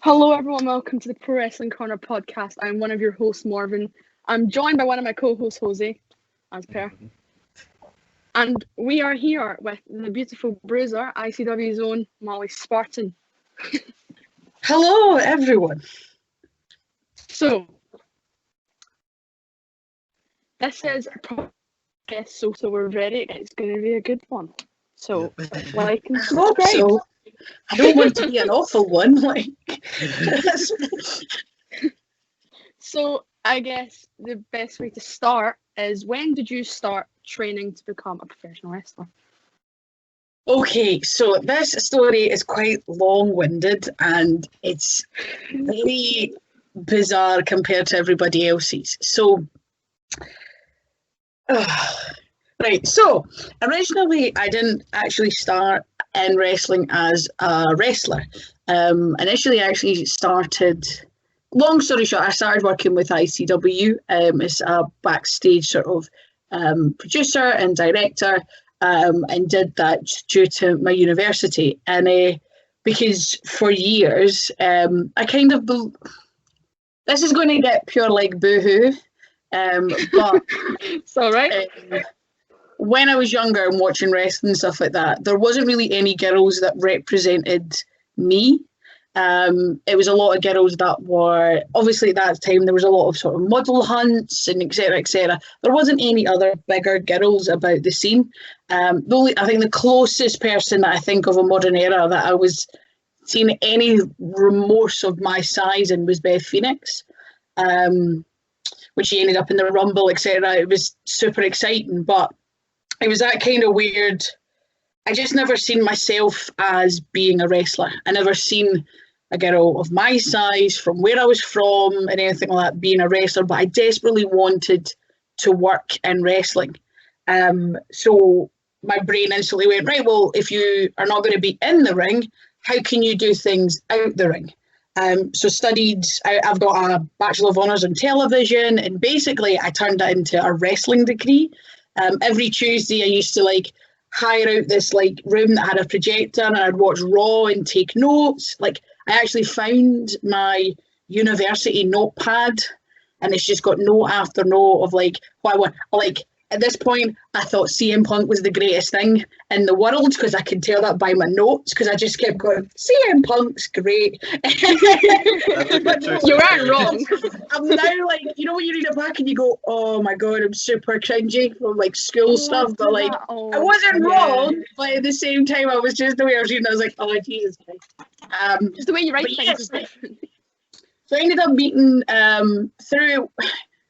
Hello everyone, welcome to the Pro Wrestling Corner podcast. I'm one of your hosts, Morven. I'm joined by one of my co-hosts, Jose, as per. And we are here with the Beautiful Bruiser, ICW's own Molly Spartan. Hello everyone. So, this is a podcast, so we're ready. It's going to be a good one. So, like and subscribe. So, I don't want to be an awful one. So, I guess the best way to start is, when did you start training to become a professional wrestler? Okay, so this story is quite long-winded and it's very bizarre compared to everybody else's. So, right, so originally I didn't actually start in wrestling as a wrestler. Initially I actually started, long story short, I started working with ICW as a backstage sort of producer and director, and did that due to my university. And because for years, I kind of, this is going to get pure like boohoo, but it's all right. When I was younger and watching wrestling and stuff like that, there wasn't really any girls that represented me. It was a lot of girls that were, obviously at that time there was a lot of sort of model hunts and etc, etc. There wasn't any other bigger girls about the scene. I think the closest person that I think of a modern era that I was seeing any remorse of my size in was Beth Phoenix, when she ended up in the Rumble, etc. It was super exciting, but it was that kind of weird. I just never seen myself as being a wrestler. I never seen a girl of my size, from where I was from and anything like that, being a wrestler, but I desperately wanted to work in wrestling. So my brain instantly went, right, well, if you are not going to be in the ring, how can you do things out the ring? So studied, I've got a Bachelor of Honours in television, and basically I turned that into a wrestling degree. Every Tuesday I used to hire out this room that had a projector, and I'd watch Raw and take notes. I actually found my university notepad, and it's just got note after note of what I want. At this point, I thought CM Punk was the greatest thing in the world, because I could tell that by my notes, because I just kept going, CM Punk's great. You aren't wrong. I'm now when you read it back and you go, oh my God, I'm super cringy from school stuff, but I wasn't wrong, but at the same time, I was just the way I was reading, I was like, oh, Jesus Christ. Just the way you write things is different. So I ended up meeting, through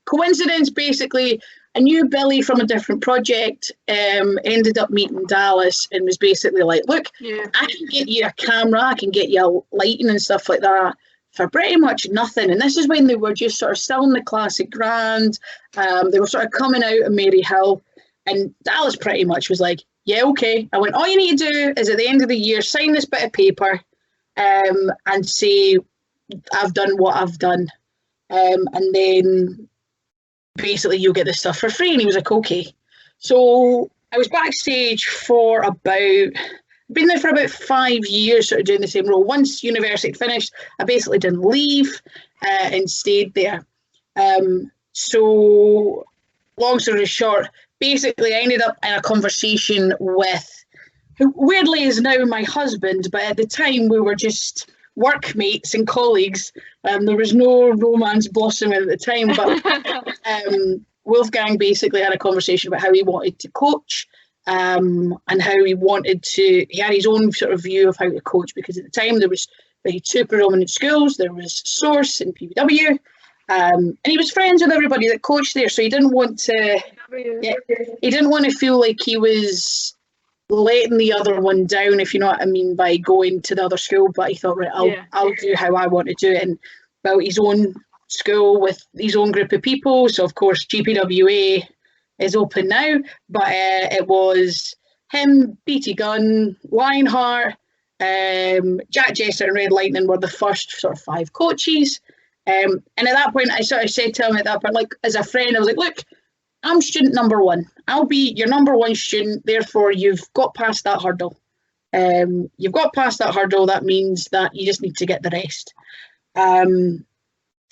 coincidence, basically, I knew Billy from a different project, ended up meeting Dallas, and was basically like, look, I can get you a camera, I can get you lighting and stuff like that for pretty much nothing. And this is when they were just sort of still in the Classic Grand. They were sort of coming out of Mary Hill, and Dallas pretty much was like, yeah, okay. I went, all you need to do is at the end of the year, sign this bit of paper, and say, I've done what I've done. And then basically you'll get this stuff for free. And he was like, okay. So I was backstage for been there for about 5 years, sort of doing the same role. Once university finished, I basically didn't leave and stayed there. So long story short, basically I ended up in a conversation with, who weirdly is now my husband, but at the time we were just workmates and colleagues. There was no romance blossoming at the time, but Wolfgang basically had a conversation about how he wanted to coach, and how he had his own sort of view of how to coach, because at the time there was two predominant schools. There was Source and PBW, and he was friends with everybody that coached there, so he didn't want to feel like he was letting the other one down, if you know what I mean, by going to the other school. But he thought, right, I'll do how I want to do it, and built his own school with his own group of people. So of course GPWA is open now, but it was him, BT Gunn, Lionheart, Jack Jester and Red Lightning were the first sort of 5 coaches. And at that point I sort of said to him at that point, as a friend, I was like, look, I'm student number 1. I'll be your number 1 student, therefore you've got past that hurdle. You've got past that hurdle. That means that you just need to get the rest.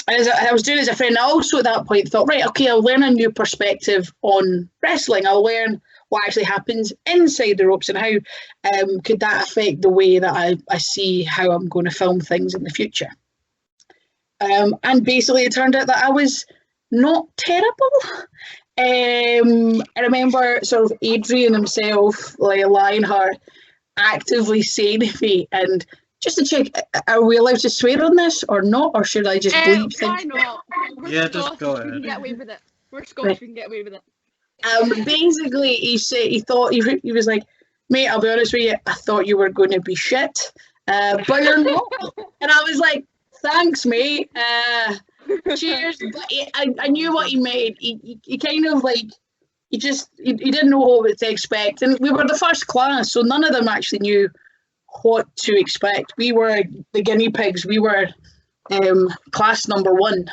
As I was doing as a friend, I also at that point thought, right, okay, I'll learn a new perspective on wrestling. I'll learn what actually happens inside the ropes and how could that affect the way that I see how I'm going to film things in the future. And basically it turned out that I was not terrible. I remember sort of Adrian himself, like Lionheart, actively saying to me, and just to check, are we allowed to swear on this or not, or should I just bleep things? Why not? We're just go ahead. We can get away with it. We're Scottish, we can get away with it. Basically, he said he thought he was like, mate, I'll be honest with you, I thought you were going to be shit, but you're not. And I was like, thanks, mate. Cheers. But I knew what he meant. He kind of like, he didn't know what to expect, and we were the first class, so none of them actually knew what to expect. We were the guinea pigs. We were class number one.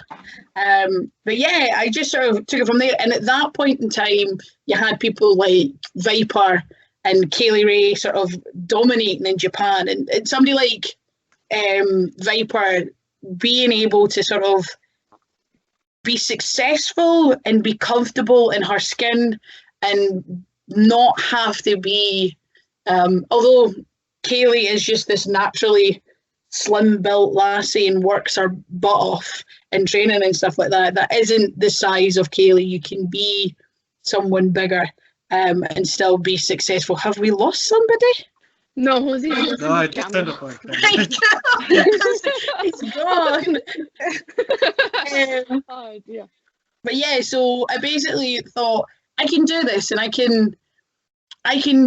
But yeah, I just sort of took it from there. And at that point in time, you had people like Viper and Kaylee Ray sort of dominating in Japan, and somebody like Viper being able to sort of be successful and be comfortable in her skin and not have to be, although Kaylee is just this naturally slim built lassie and works her butt off in training and stuff like that, that isn't the size of Kaylee. You can be someone bigger and still be successful. Have we lost somebody? No, Jose. No, I just turned it back. It's gone. Oh dear. But yeah, so I basically thought I can do this, and I can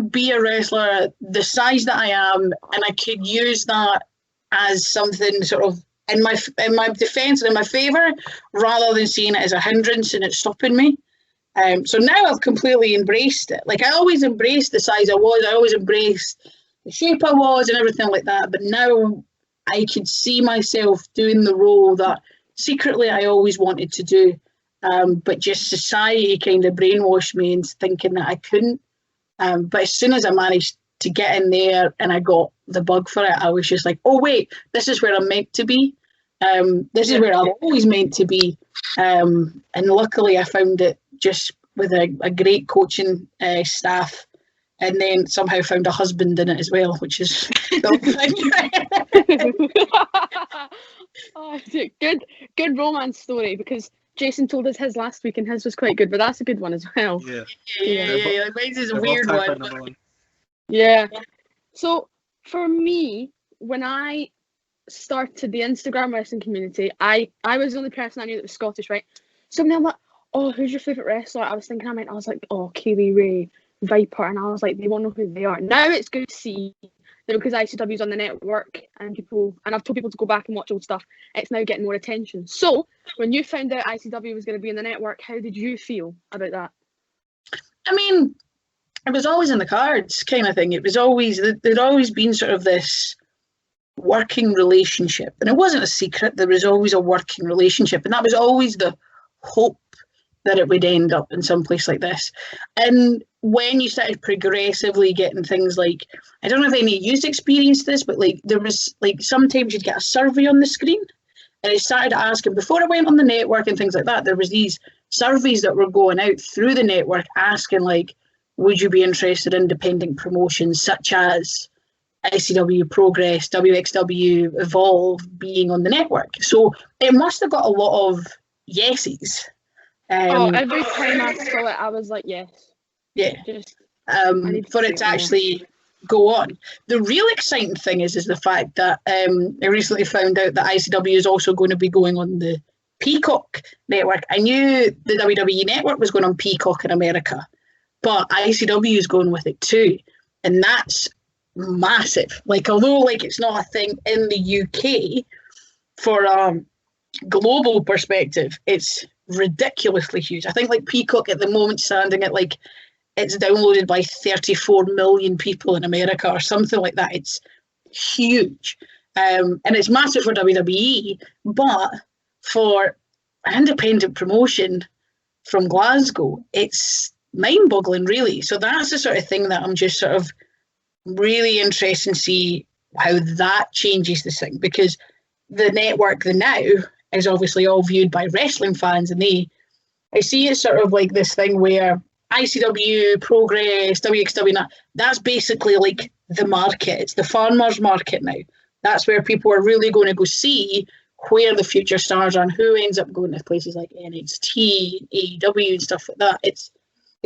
be a wrestler the size that I am, and I could use that as something sort of in my defence and in my favour, rather than seeing it as a hindrance and it's stopping me. So now I've completely embraced it. Like, I always embraced the size I was. I always embraced the shape I was and everything like that. But now I could see myself doing the role that secretly I always wanted to do. But just society kind of brainwashed me into thinking that I couldn't. But as soon as I managed to get in there and I got the bug for it, I was just like, oh wait, this is where I'm meant to be. This is where I'm always meant to be. And luckily I found it just with a great coaching staff, and then somehow found a husband in it as well, which is Oh, good romance story, because Jason told us his last week and his was quite good, but that's a good one as well. Yeah. Yeah. Like, mine's is a weird one. Yeah. So for me, when I started the Instagram wrestling community, I was the only person I knew that was Scottish, right? So now I'm like, oh, who's your favourite wrestler? I was like, oh, Kaylee Ray, Viper, and I was like, they won't know who they are. Now it's good to see that because ICW's on the network and I've told people to go back and watch old stuff, it's now getting more attention. So when you found out ICW was going to be in the network, how did you feel about that? I mean, it was always in the cards kind of thing. It was always, there'd always been sort of this working relationship, and it wasn't a secret. There was always a working relationship, and that was always the hope that it would end up in some place like this. And when you started progressively getting things like, I don't know if any of you experienced this, but like there was like sometimes you'd get a survey on the screen, and it started asking, before I went on the network and things like that, there was these surveys that were going out through the network asking like, would you be interested in independent promotions such as ICW, Progress, WXW, Evolve being on the network? So it must have got a lot of yeses. Every time I saw it, I was like, yes. Yeah. Just for it to actually go on. The real exciting thing is the fact that I recently found out that ICW is also going to be going on the Peacock network. I knew the WWE network was going on Peacock in America, but ICW is going with it too, and that's massive. Like, although like it's not a thing in the UK, for global perspective, it's ridiculously huge. I think like Peacock at the moment standing at like, it's downloaded by 34 million people in America or something like that. It's huge. And it's massive for WWE, but for an independent promotion from Glasgow, it's mind-boggling really. So that's the sort of thing that I'm just sort of really interesting to see how that changes the thing, because the network, the now, is obviously all viewed by wrestling fans, and I see it sort of like this thing where ICW, Progress, WXW, that's basically like the market. It's the farmers market now. That's where people are really going to go see where the future stars are and who ends up going to places like NXT, AEW and stuff like that. It's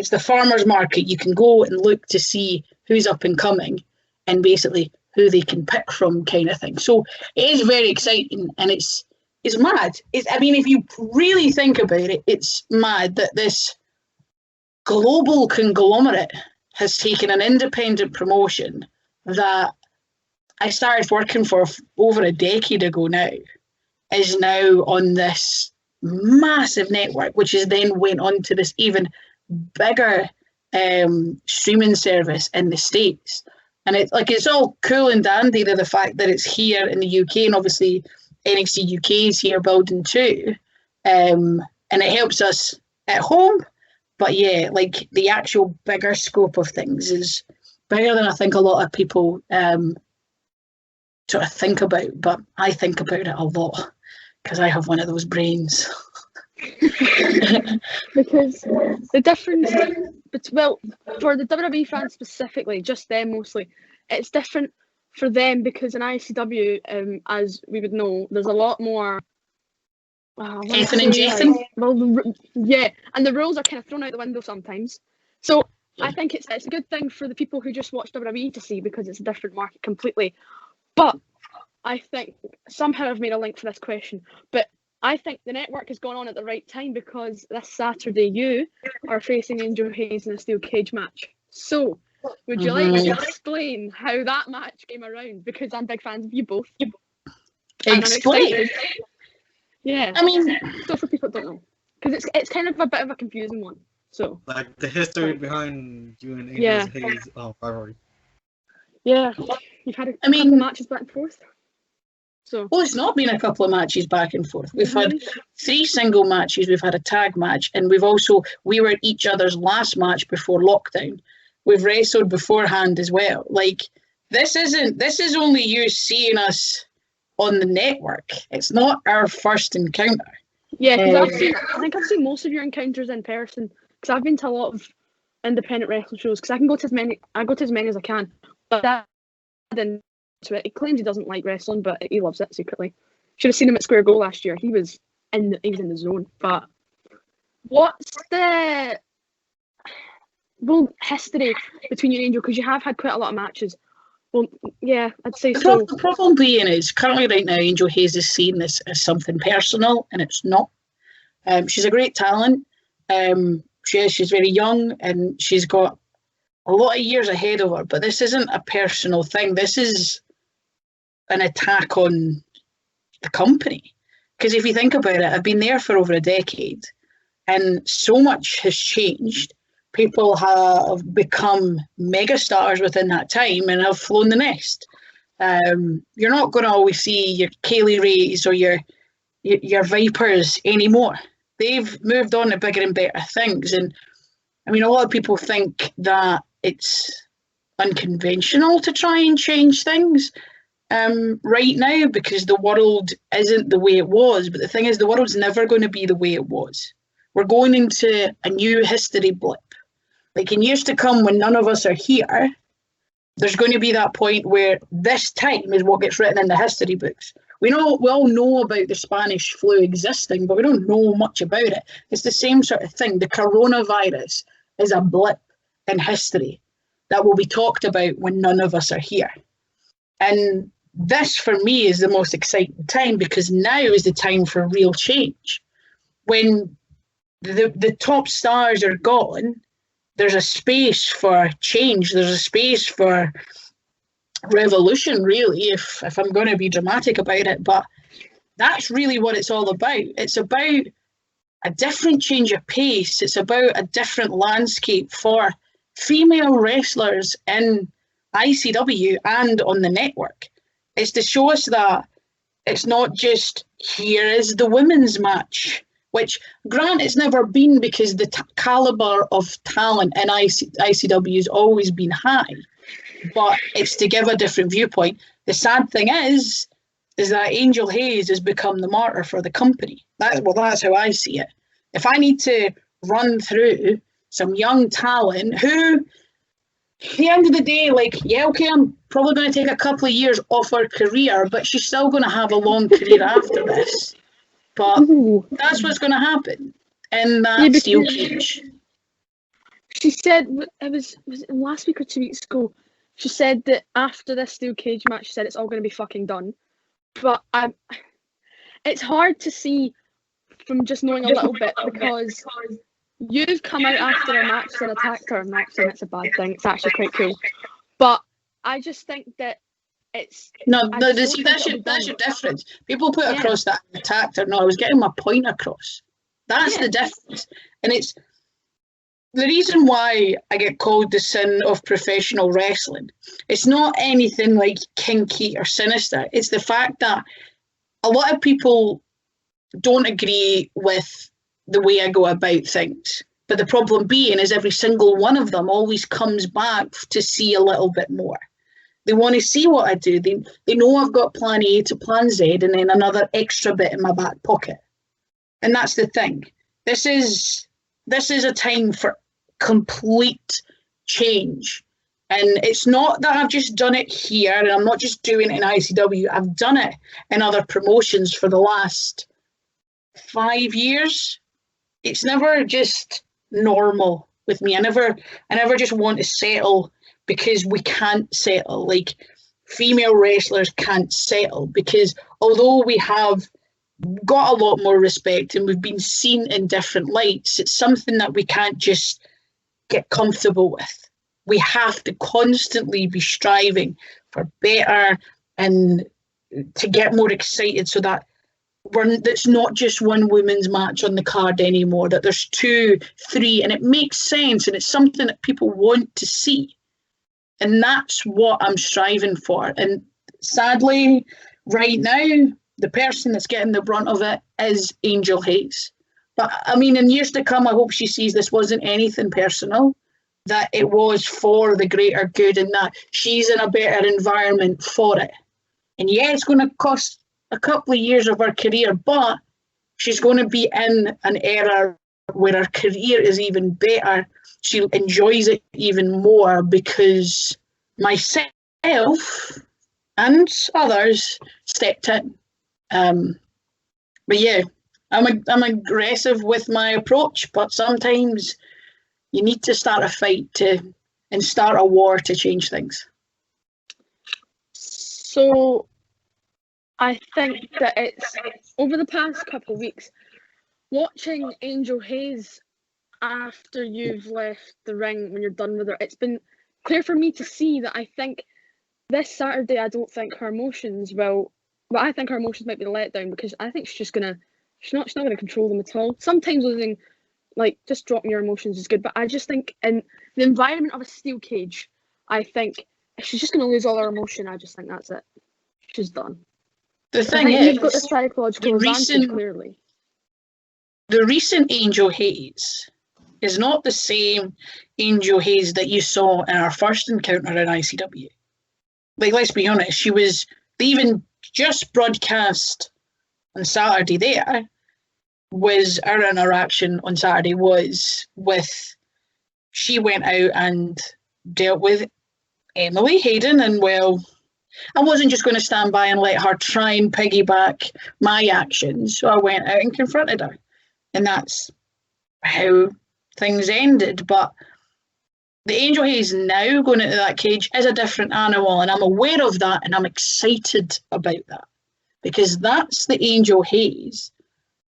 the farmers market. You can go and look to see who's up and coming and basically who they can pick from, kind of thing. So it is very exciting, and it's mad. I mean, if you really think about it, it's mad that this global conglomerate has taken an independent promotion that I started working for over a decade ago now, is now on this massive network, which is then went on to this even bigger streaming service in the States. And it's all cool and dandy, the fact that it's here in the UK, and obviously NXT UK is here building too, and it helps us at home. But yeah, like the actual bigger scope of things is bigger than I think a lot of people sort of think about. But I think about it a lot because I have one of those brains. Because the difference, well, for the WWE fans specifically, just them mostly, it's different for them because in ICW, as we would know, there's a lot more effing and jeffing. Well, yeah, and the rules are kind of thrown out the window sometimes. So yeah. I think it's a good thing for the people who just watch WWE to see, because it's a different market completely. But I think somehow I've made a link for this question, but I think the network has gone on at the right time, because this Saturday you are facing Angel Hayze in a steel cage match. So, would you like to explain how that match came around? Because I'm big fans of you both. Explain? Yeah. I mean, so for people that don't know, because it's kind of a bit of a confusing one. So, like the history behind you and Angel Hayze rivalry. Yeah, you've had a couple matches back and forth. So. Well, it's not been a couple of matches back and forth. We've had 3 single matches, we've had a tag match, and we were at each other's last match before lockdown. We've wrestled beforehand as well. Like, this is only you seeing us on the network. It's not our first encounter. Yeah, because I think I've seen most of your encounters in person, because I've been to a lot of independent wrestling shows, because I go to as many as I can. But that didn't. He claims he doesn't like wrestling, but he loves it secretly. Should have seen him at Square Go last year. He was in the zone. But what's the history between you and Angel? Because you have had quite a lot of matches. Well, yeah, I'd say so. The problem being is currently right now Angel Hayze is seeing this as something personal, and it's not. She's a great talent. She's very young, and she's got a lot of years ahead of her. But this isn't a personal thing. This is an attack on the company. Because if you think about it, I've been there for over a decade, and so much has changed. People have become megastars within that time and have flown the nest. You're not going to always see your Kaylee Rays or your Vipers anymore. They've moved on to bigger and better things. And I mean, a lot of people think that it's unconventional to try and change things right now, because the world isn't the way it was. But the thing is, the world's never going to be the way it was. We're going into a new history blip. Like in years to come, when none of us are here, there's going to be that point where this time is what gets written in the history books. We all know about the Spanish flu existing, but we don't know much about it. It's the same sort of thing. The coronavirus is a blip in history that will be talked about when none of us are here. And this, for me, is the most exciting time, because now is the time for real change. When the top stars are gone, there's a space for change. There's a space for revolution, really, if I'm going to be dramatic about it. But that's really what it's all about. It's about a different change of pace. It's about a different landscape for female wrestlers in ICW and on the network. It's to show us that it's not just, here is the women's match, which, grant, it's never been, because the calibre of talent in ICW has always been high. but it's to give a different viewpoint. The sad thing is that Angel Hayze has become the martyr for the company. That's how I see it. If I need to run through some young talent who, at the end of the day, like, yeah, okay, I'm probably going to take a couple of years off her career, but she's still going to have a long career after this. But that's what's going to happen in that steel cage. She said, it was last week or 2 weeks ago, she said that after this steel cage match, she said it's all going to be fucking done. But it's hard to see from just knowing a little bit, because you've come out after a match and attacked her. I'm not saying it's a bad thing. It's actually quite cool. But I just think that it's... That's your difference. People put across that I attacked her. No, I was getting my point across. That's the difference. And it's... The reason why I get called the sin of professional wrestling, it's not anything like kinky or sinister. It's the fact that a lot of people don't agree with the way I go about things. But the problem being is every single one of them always comes back to see a little bit more. They want to see what I do. They know I've got plan A to plan Z and then another extra bit in my back pocket. And that's the thing. This is a time for complete change, and it's not that I've just done it here and I'm not just doing it in ICW. I've done it in other promotions for the last 5 years. It's never just normal with me. I never just want to settle because we can't settle. Like, female wrestlers can't settle, because although we have got a lot more respect and we've been seen in different lights, it's something that we can't just get comfortable with. We have to constantly be striving for better and to get more excited, so that it's not just one women's match on the card anymore, that there's 2, 3, and it makes sense and it's something that people want to see. And that's what I'm striving for. And sadly, right now, the person that's getting the brunt of it is Angel Hayze. But, I mean, in years to come, I hope she sees this wasn't anything personal, that it was for the greater good and that she's in a better environment for it. And yeah, it's going to cost a couple of years of her career, but she's going to be in an era where her career is even better. She enjoys it even more because myself and others stepped in. But yeah, I'm aggressive with my approach, but sometimes you need to start a fight and start a war to change things. So I think that it's over the past couple of weeks, watching Angel Hayze after you've left the ring, when you're done with her, it's been clear for me to see that I think this Saturday, I don't think her emotions will, but I think her emotions might be let down, because I think she's not going to control them at all. Sometimes losing, like, just dropping your emotions is good, but I just think in the environment of a steel cage, I think if she's just going to lose all her emotion, I just think that's it. She's done. The thing is, you've got the psychological advantage, clearly. The recent Angel Hayze is not the same Angel Hayze that you saw in our first encounter in ICW. Like, let's be honest, they even just broadcast on Saturday there, was our interaction on Saturday was with, she went out and dealt with Emily Hayden, and well, I wasn't just going to stand by and let her try and piggyback my actions, so I went out and confronted her. And that's how things ended. But the Angel Hayze now going into that cage is a different animal, and I'm aware of that, and I'm excited about that, because that's the Angel Hayze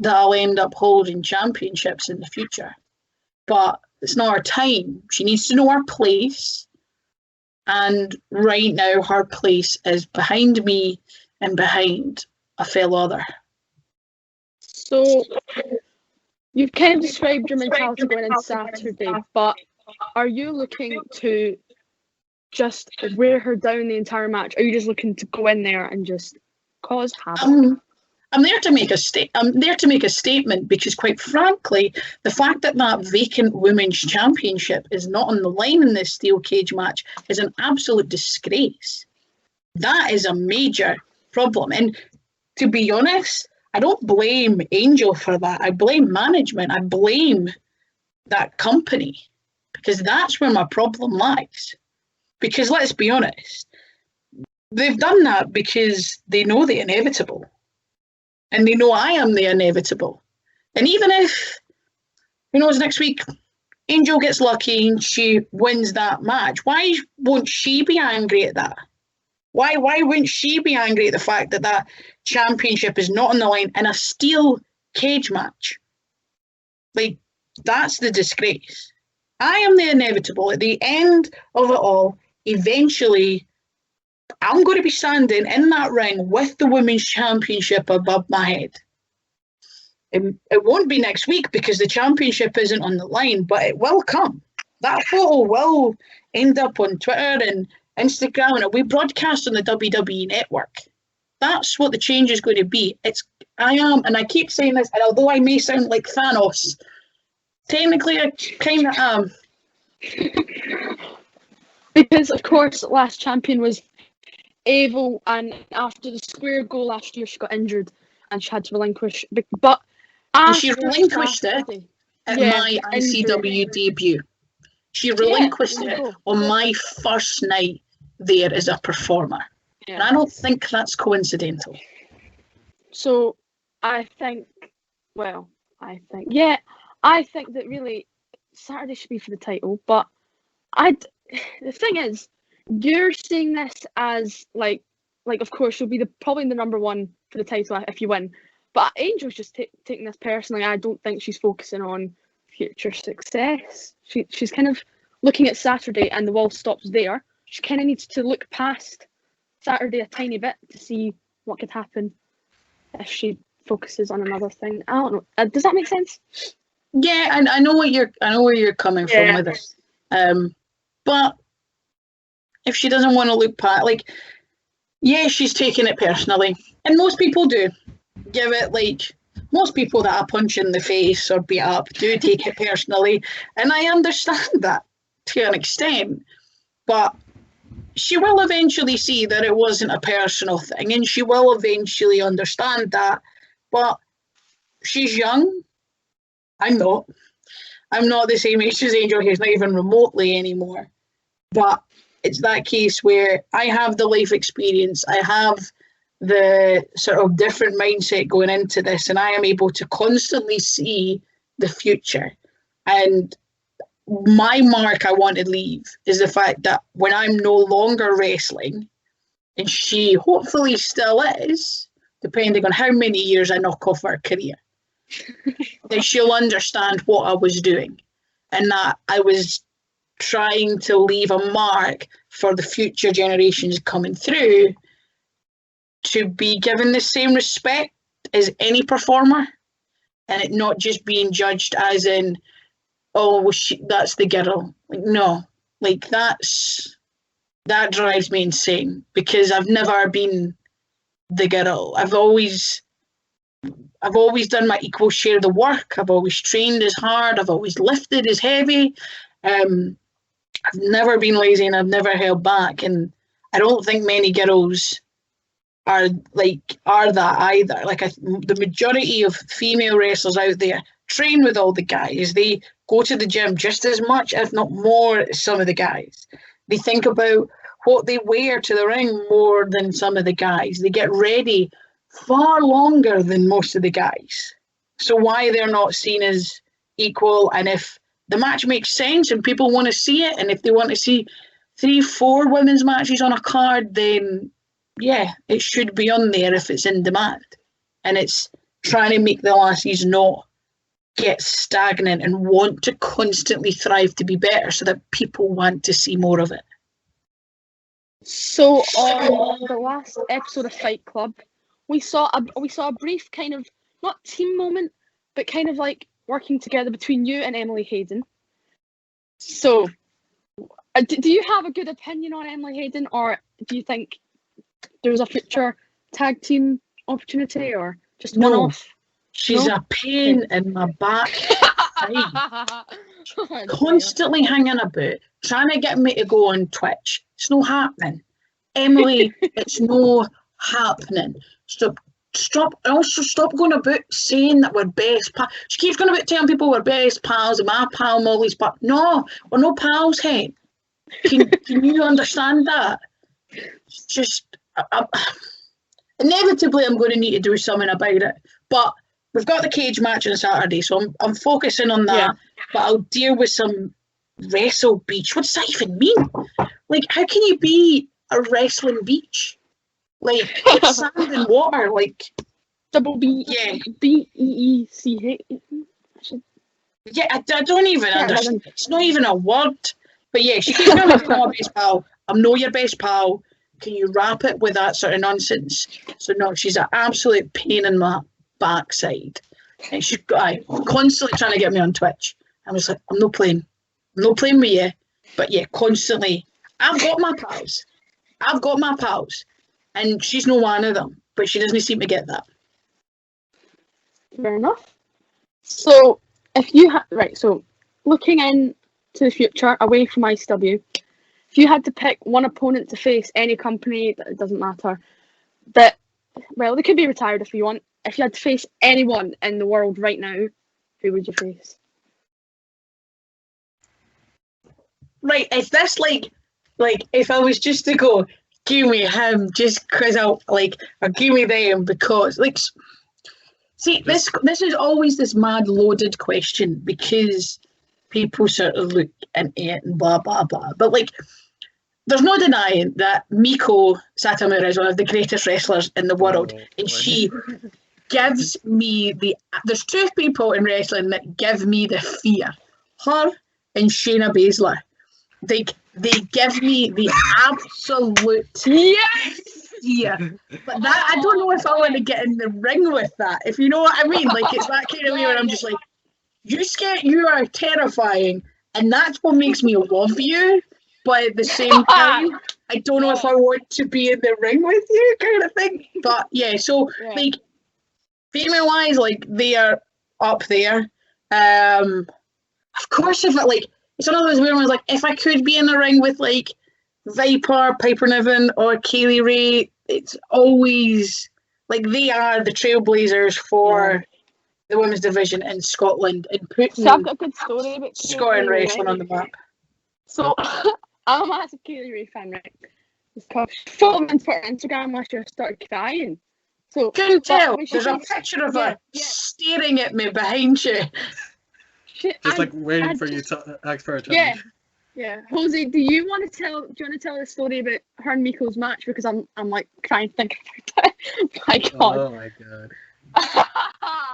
that I'll end up holding championships in the future. But it's not her time. She needs to know her place. And right now, her place is behind me and behind a fellow other. So you've kind of described your mentality going into Saturday, but are you looking to just wear her down the entire match? Are you just looking to go in there and just cause havoc? I'm there to make a statement because, quite frankly, the fact that that vacant women's championship is not on the line in this steel cage match is an absolute disgrace. That is a major problem. And to be honest, I don't blame Angel for that. I blame management. I blame that company, because that's where my problem lies. Because let's be honest, they've done that because they know the inevitable. And they know I am the inevitable. And even if, who knows, next week, Angel gets lucky and she wins that match, why won't she be angry at that? Why wouldn't she be angry at the fact that that championship is not on the line in a steel cage match? Like, that's the disgrace. I am the inevitable. At the end of it all, eventually, I'm going to be standing in that ring with the women's championship above my head. It won't be next week because the championship isn't on the line, but it will come. That photo will end up on Twitter and Instagram, and it'll be broadcast on the WWE network. That's what the change is going to be. And I keep saying this, and although I may sound like Thanos, technically I kind of am. Because, of course, last champion was Evil, and after the square goal last year, she got injured and she had to relinquish. But she relinquished it at my ICW debut. She relinquished it on my first night there as a performer. Yeah. And I don't think that's coincidental. So I think that really Saturday should be for the title. But the thing is, you're seeing this as like of course you'll be probably the number one for the title if you win. But Angel's just taking this personally. I don't think she's focusing on future success. She's kind of looking at Saturday, and the wall stops there. She kind of needs to look past Saturday a tiny bit to see what could happen if she focuses on another thing. I don't know. Does that make sense? Yeah, I know where you're coming from with it. But if she doesn't want to look past, she's taking it personally, and most people do. Most people that I punch in the face or beat up do take it personally, and I understand that to an extent. But she will eventually see that it wasn't a personal thing, and she will eventually understand that. But she's young. I'm not the same age as Angel Hayze, not even remotely anymore. But it's that case where I have the life experience, I have the sort of different mindset going into this, and I am able to constantly see the future. And my mark I want to leave is the fact that when I'm no longer wrestling, and she hopefully still is, depending on how many years I knock off her career, then she'll understand what I was doing, and that I was trying to leave a mark for the future generations coming through to be given the same respect as any performer, and it not just being judged as in, oh, well, that's the girl. No, that drives me insane, because I've never been the girl. I've always done my equal share of the work. I've always trained as hard. I've always lifted as heavy. I've never been lazy, and I've never held back. And I don't think many girls are that either. The majority of female wrestlers out there train with all the guys. They go to the gym just as much, if not more, as some of the guys. They think about what they wear to the ring more than some of the guys. They get ready far longer than most of the guys. So why they're not seen as equal? And if the match makes sense and people want to see it, and if they want to see 3-4 women's matches on a card, then yeah, it should be on there if it's in demand. And it's trying to make the lassies not get stagnant and want to constantly thrive to be better, so that people want to see more of it. So on the last episode of Fight Club, we saw a brief kind of, not team moment, but kind of like working together between you and Emily Hayden. So do you have a good opinion on Emily Hayden, or do you think there's a future tag team opportunity? Or Just one off. She's a pain in my back. Constantly hanging about, trying to get me to go on Twitch. It's not happening. Emily, it's not happening. Stop going about saying that we're best pals. She keeps going about telling people we're best pals and my pal Molly Spartan. No, we're no pals, hey. Can you understand that? It's just inevitably I'm going to need to do something about it. But we've got the cage match on Saturday, so I'm focusing on that. Yeah. But I'll deal with some wrestle beach. What does that even mean? Like, how can you be a wrestling beach? Like, it's sand and water, like double B. Yeah, BEECH. Yeah, I don't even understand. It's not even a word. But yeah, she keeps going with my best pal. I'm not your best pal. Can you wrap it with that sort of nonsense? So no, she's an absolute pain in my backside. And she's constantly trying to get me on Twitch. I was like, I'm not playing with you. But yeah, constantly. I've got my pals. And she's no one of them. But she doesn't seem to get that. Fair enough. So if you so looking into the future away from ICW, if you had to pick one opponent to face, any company, it doesn't matter, they could be retired if you want. If you had to face anyone in the world right now, who would you face? Right, is this like if I was just to go, give me him just because or give me them because, like, see, this is always this mad loaded question because people sort of look into it and blah, blah, blah. But, like, there's no denying that Miko Satomura is one of the greatest wrestlers in the world. And she gives me there's two people in wrestling that give me the fear. Her and Shayna Baszler. They give me the absolute fear. But that, I don't know if I want to get in the ring with that, if you know what I mean. Like, it's that kind of way where I'm just like, you are terrifying, and that's what makes me love you. But at the same time, I don't know if I want to be in the ring with you, kind of thing. But yeah, so like female wise, like they are up there. Of course, if it's one of those weird ones. Like, if I could be in the ring with like Viper, Piper Niven, or Kaylee Ray, it's always like they are the trailblazers for the women's division in Scotland and putting I've got a good story about Scotland wrestling on the map. So I'm a massive Kaylee Ray fan, right? Because she followed me on Twitter and Instagram last year, I started crying. So couldn't tell. There's a picture of her staring at me behind you. Just waiting for you to ask for a time. Yeah. Jose, do you want to tell the story about her and Miko's match? Because I'm like crying thinking about it. My God. Oh my God.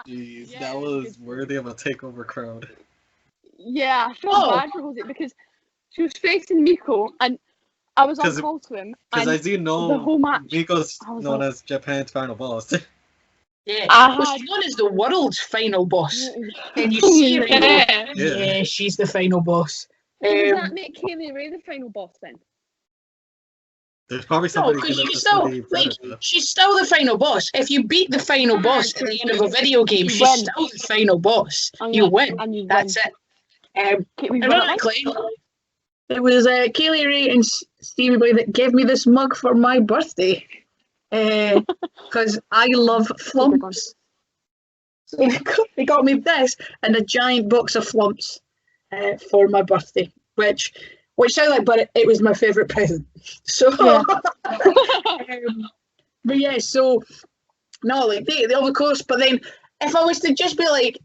Jeez, that was worthy of a takeover crowd. Yeah, I felt bad for Jose because she was facing Miko and I was on call to him. Because as you know, the whole match, Miko's known as Japan's final boss. Yeah, she's known as the world's final boss. And you see her, yeah, she's the final boss. Does that make Kaylee Ray the final boss then? There's probably somebody. No, because she's still the final boss. If you beat the final boss at the end of a video game, she's still the final boss. You win. That's it. Ironically, it was Kaylee Ray and Stevie Boy that gave me this mug for my birthday. Because I love flumps. So they got me this and a giant box of flumps for my birthday, which sounded like, but it was my favourite present. So, but yeah, so no, like they of course. But then, if I was to just be like,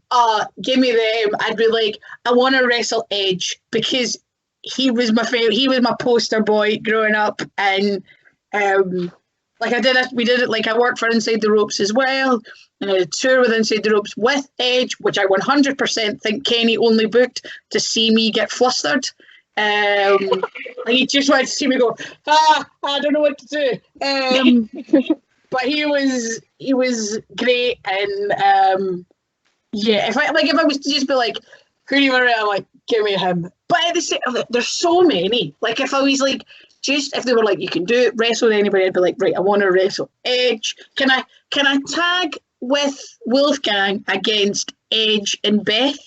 give me them, I'd be like, I want to wrestle Edge because he was my favorite. He was my poster boy growing up, and we did it. Like, I worked for Inside the Ropes as well, and I did a tour with Inside the Ropes with Edge, which I 100% think Kenny only booked to see me get flustered. And he just wanted to see me go, I don't know what to do. But he was great, and if I was to just be like, who do you want to, I'm like, give me him. But at the same, there's so many. Like, if I was like, if they were like, you can do it, wrestle with anybody, I'd be like, right, I want to wrestle Edge. Can I tag with Wolfgang against Edge and Beth.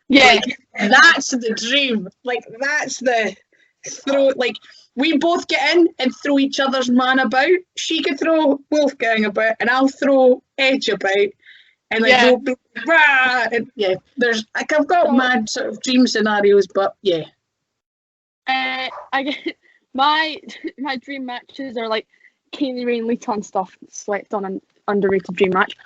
Yeah. Like, that's the dream. Like, that's the throw. Like, we both get in and throw each other's man about. She could throw Wolfgang about, and I'll throw Edge about. And like, we'll be, rah! And yeah, there's like, I've got mad sort of dream scenarios, but yeah. I get my dream matches are like Kaylee Ray and Lita and stuff. Slept on an underrated dream match.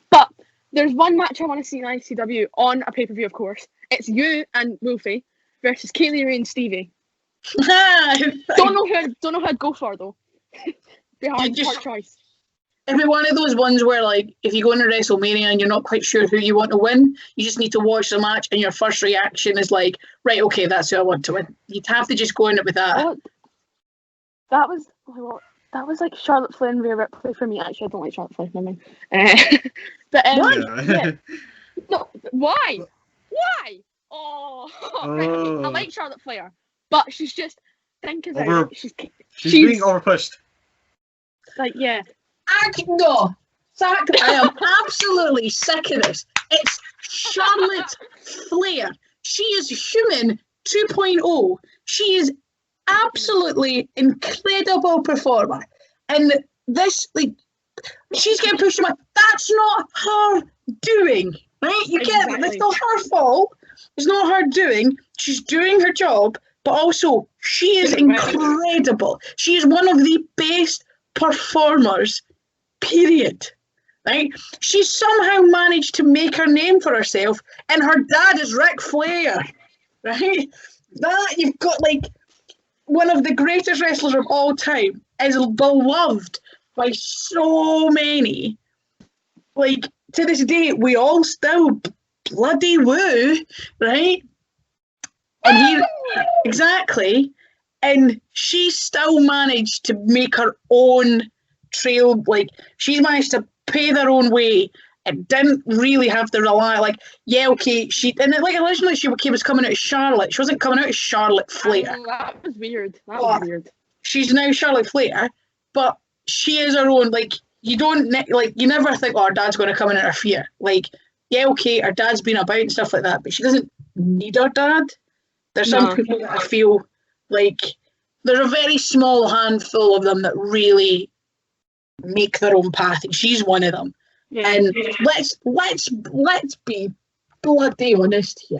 But there's one match I want to see in ICW on a pay-per-view, of course. It's you and Wolfie versus Kaylee Ray and Stevie. don't know who I'd go for though. Be hard choice. It'd be one of those ones where, like, if you go into WrestleMania and you're not quite sure who you want to win, you just need to watch the match, and your first reaction is like, right, okay, that's who I want to win. You'd have to just go in it with that. Oh, that was like Charlotte Flair and Rhea Ripley for me. Actually, I don't like Charlotte Flair. Never mind. But yeah. No, why? Why? Oh, I like Charlotte Flair, but she's just thinking about it. She's being overpushed. Like, yeah. I am absolutely sick of this. It's Charlotte Flair. She is human 2.0. She is absolutely incredible performer. And this, like, she's getting pushed around. That's not her doing, right? You get it? It's not her fault. It's not her doing. She's doing her job, but also she is incredible. She is one of the best performers, period. Right? She's somehow managed to make her name for herself, and her dad is Ric Flair. Right? That, you've got, like, one of the greatest wrestlers of all time, is beloved by so many. Like, to this day, we all still bloody woo, right? And exactly. And she still managed to make her own trail. Like, she's managed to pay their own way and didn't really have to rely. Like, yeah, okay, like, originally she was coming out as Charlotte. She wasn't coming out as Charlotte Flair. That was weird. That was weird. She's now Charlotte Flair, but she is her own. Like, you don't, like, you never think, oh, her dad's going to come and interfere. Like, yeah, okay, her dad's been about and stuff like that, but she doesn't need her dad. There's some people that I feel like there's a very small handful of them that really make their own path, and she's one of them. Yeah. And let's be bloody honest here.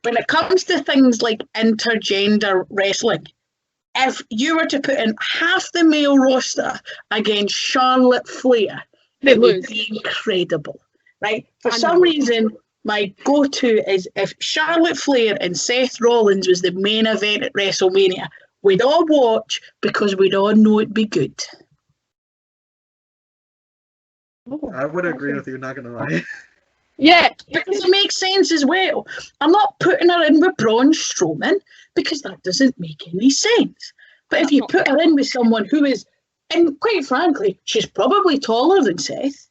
When it comes to things like intergender wrestling, if you were to put in half the male roster against Charlotte Flair, it would be incredible, right? For some reason, my go-to is if Charlotte Flair and Seth Rollins was the main event at WrestleMania, we'd all watch because we'd all know it'd be good. I would agree with you, not gonna lie. Yeah, because it makes sense as well. I'm not putting her in with Braun Strowman because that doesn't make any sense. But if you put her in with someone who is, and quite frankly, she's probably taller than Seth.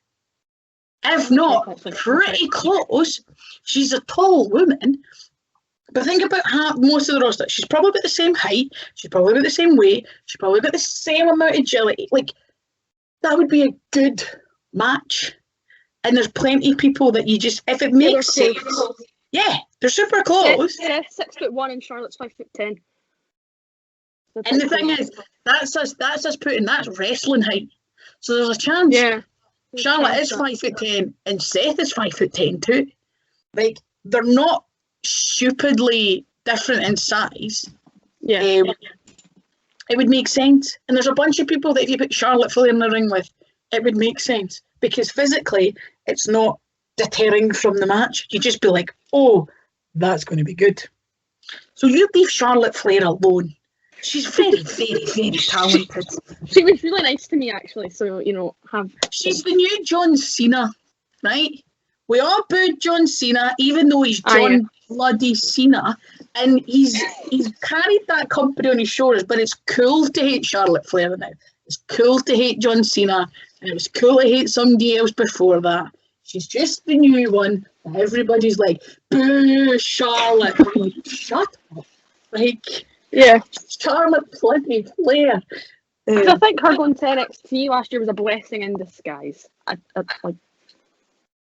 If not, pretty close. She's a tall woman. But think about most of the roster. She's probably about the same height. She's probably about the same weight. She's probably about the same amount of agility. Like, that would be a good match. And there's plenty of people that you just, if it makes sense. Yeah, they're super close. Yeah, 6'1" and Charlotte's 5'10". And the thing is, that's us putting, that's wrestling height. So there's a chance. Yeah. Charlotte is 5'10" and Seth is 5'10" too. Like, they're not stupidly different in size. Yeah. It would make sense. And there's a bunch of people that if you put Charlotte Flair in the ring with, it would make sense. Because physically, it's not deterring from the match. You just be like, oh, that's going to be good. So you leave Charlotte Flair alone. She's very, very, very talented. She was really nice to me, actually. So, She's the new John Cena, right? We all booed John Cena, even though he's John bloody Cena, and he's carried that company on his shoulders. But it's cool to hate Charlotte Flair now. It's cool to hate John Cena, and it was cool to hate somebody else before that. She's just the new one. And everybody's like, boo, Charlotte. I'm like, shut up. Like, yeah, Charlotte bloody Flair. I think her going to NXT last year was a blessing in disguise.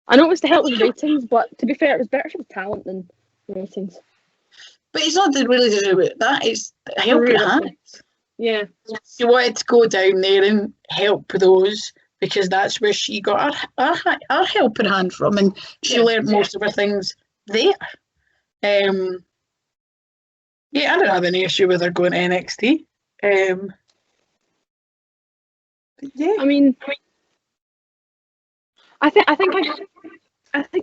I know it was to help with ratings, but to be fair, it was better if it was talent than ratings. But it's not really to do with that. It's helping hands. Yeah. She wanted to go down there and help those because that's where she got her helping hand from, and she learned most of her things there. Yeah, I don't have any issue with her going to NXT. Yeah. I mean, I think